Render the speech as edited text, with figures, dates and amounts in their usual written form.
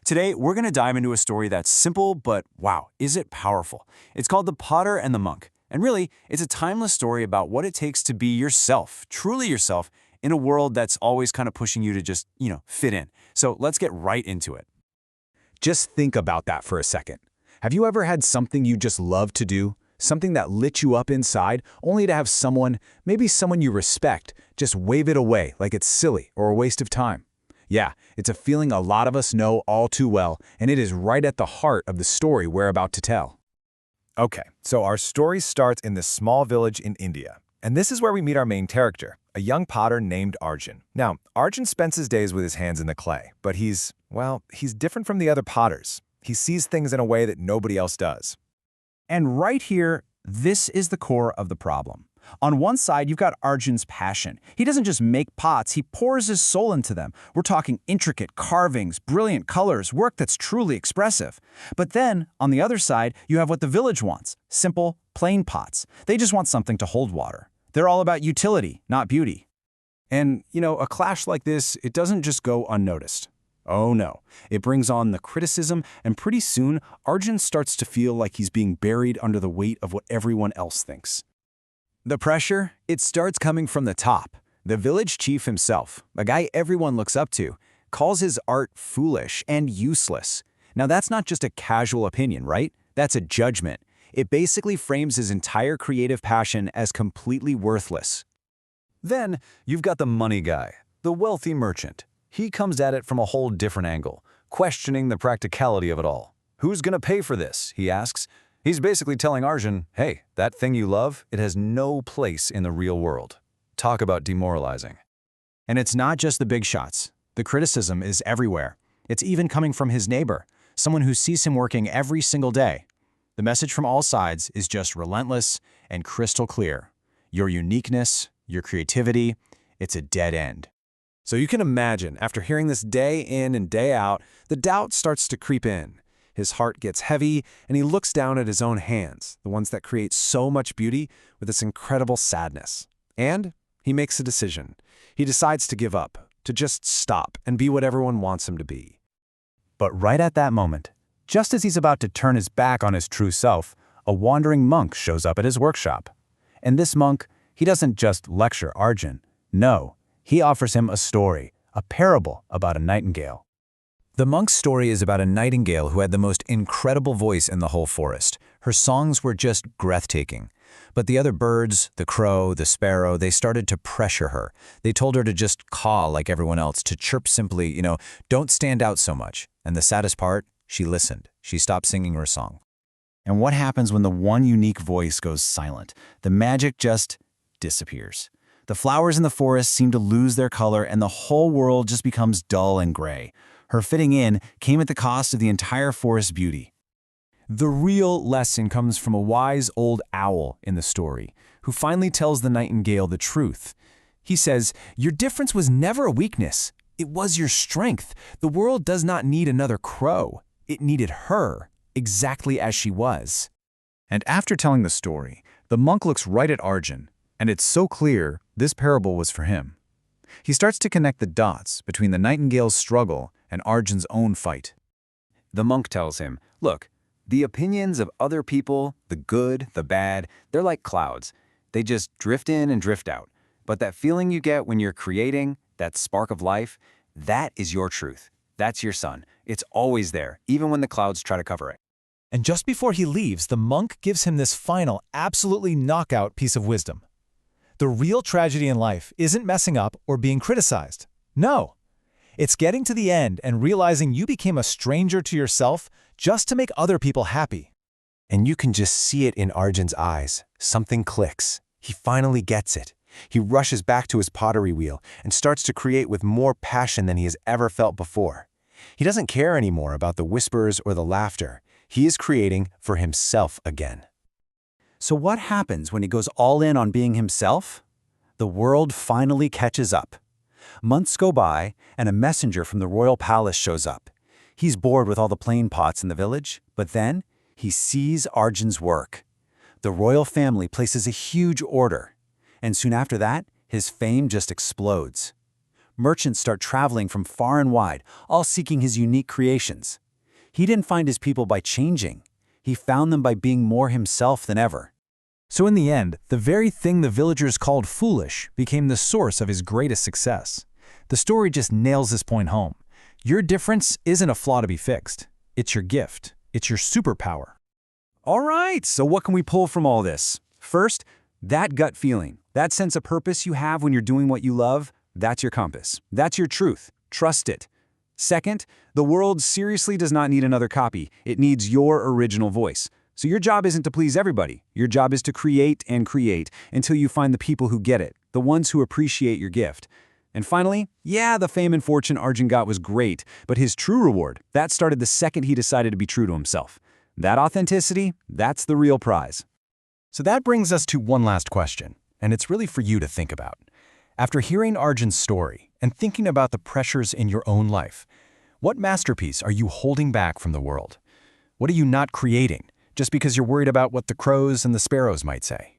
Today, we're going to dive into a story that's simple, but wow, is it powerful? It's called The Potter and the Monk. And really, it's a timeless story about what it takes to be yourself, truly yourself, in a world that's always kind of pushing you to just, fit in. So let's get right into it. Just think about that for a second. Have you ever had something you just loved to do? Something that lit you up inside, only to have someone, maybe someone you respect, just wave it away like it's silly or a waste of time? Yeah, it's a feeling a lot of us know all too well, and it is right at the heart of the story we're about to tell. Okay, so our story starts in this small village in India. And this is where we meet our main character, a young potter named Arjun. Now, Arjun spends his days with his hands in the clay, but he's different from the other potters. He sees things in a way that nobody else does. And right here, this is the core of the problem. On one side, you've got Arjun's passion. He doesn't just make pots, he pours his soul into them. We're talking intricate carvings, brilliant colors, work that's truly expressive. But then, on the other side, you have what the village wants: simple, plain pots. They just want something to hold water. They're all about utility, not beauty. And, a clash like this, it doesn't just go unnoticed. Oh no, it brings on the criticism, and pretty soon, Arjun starts to feel like he's being buried under the weight of what everyone else thinks. The pressure, it starts coming from the top. The village chief himself, a guy everyone looks up to, calls his art foolish and useless. Now that's not just a casual opinion, right? That's a judgment. It basically frames his entire creative passion as completely worthless. Then, you've got the money guy, the wealthy merchant. He comes at it from a whole different angle, questioning the practicality of it all. Who's gonna pay for this, he asks. He's basically telling Arjun, hey, that thing you love, it has no place in the real world. Talk about demoralizing. And it's not just the big shots. The criticism is everywhere. It's even coming from his neighbor, someone who sees him working every single day. The message from all sides is just relentless and crystal clear. Your uniqueness, your creativity, it's a dead end. So you can imagine, after hearing this day in and day out, the doubt starts to creep in. His heart gets heavy, and he looks down at his own hands, the ones that create so much beauty, with this incredible sadness. And he makes a decision. He decides to give up, to just stop and be what everyone wants him to be. But right at that moment, just as he's about to turn his back on his true self, a wandering monk shows up at his workshop. And this monk, he doesn't just lecture Arjun. No, he offers him a story, a parable about a nightingale. The monk's story is about a nightingale who had the most incredible voice in the whole forest. Her songs were just breathtaking. But the other birds, the crow, the sparrow, they started to pressure her. They told her to just caw like everyone else, to chirp simply, don't stand out so much. And the saddest part, she listened. She stopped singing her song. And what happens when the one unique voice goes silent? The magic just disappears. The flowers in the forest seem to lose their color, and the whole world just becomes dull and gray. Her fitting in came at the cost of the entire forest's beauty. The real lesson comes from a wise old owl in the story, who finally tells the nightingale the truth. He says, your difference was never a weakness. It was your strength. The world does not need another crow. It needed her, exactly as she was. And after telling the story, the monk looks right at Arjun, and it's so clear this parable was for him. He starts to connect the dots between the nightingale's struggle and Arjun's own fight. The monk tells him, look, the opinions of other people, the good, the bad, they're like clouds. They just drift in and drift out. But that feeling you get when you're creating, that spark of life, that is your truth. That's your sun. It's always there, even when the clouds try to cover it. And just before he leaves, the monk gives him this final, absolutely knockout piece of wisdom. The real tragedy in life isn't messing up or being criticized. No. It's getting to the end and realizing you became a stranger to yourself just to make other people happy. And you can just see it in Arjun's eyes. Something clicks. He finally gets it. He rushes back to his pottery wheel and starts to create with more passion than he has ever felt before. He doesn't care anymore about the whispers or the laughter. He is creating for himself again. So what happens when he goes all in on being himself? The world finally catches up. Months go by, and a messenger from the royal palace shows up. He's bored with all the plain pots in the village, but then he sees Arjun's work. The royal family places a huge order, and soon after that, his fame just explodes. Merchants start traveling from far and wide, all seeking his unique creations. He didn't find his people by changing. He found them by being more himself than ever. So in the end, the very thing the villagers called foolish became the source of his greatest success. The story just nails this point home. Your difference isn't a flaw to be fixed. It's your gift. It's your superpower. All right, so what can we pull from all this? First, that gut feeling, that sense of purpose you have when you're doing what you love, that's your compass. That's your truth. Trust it. Second, the world seriously does not need another copy. It needs your original voice. So your job isn't to please everybody. Your job is to create and create until you find the people who get it, the ones who appreciate your gift. And finally, yeah, the fame and fortune Arjun got was great, but his true reward, that started the second he decided to be true to himself. That authenticity, that's the real prize. So that brings us to one last question, and it's really for you to think about. After hearing Arjun's story and thinking about the pressures in your own life, what masterpiece are you holding back from the world? What are you not creating, just because you're worried about what the crows and the sparrows might say?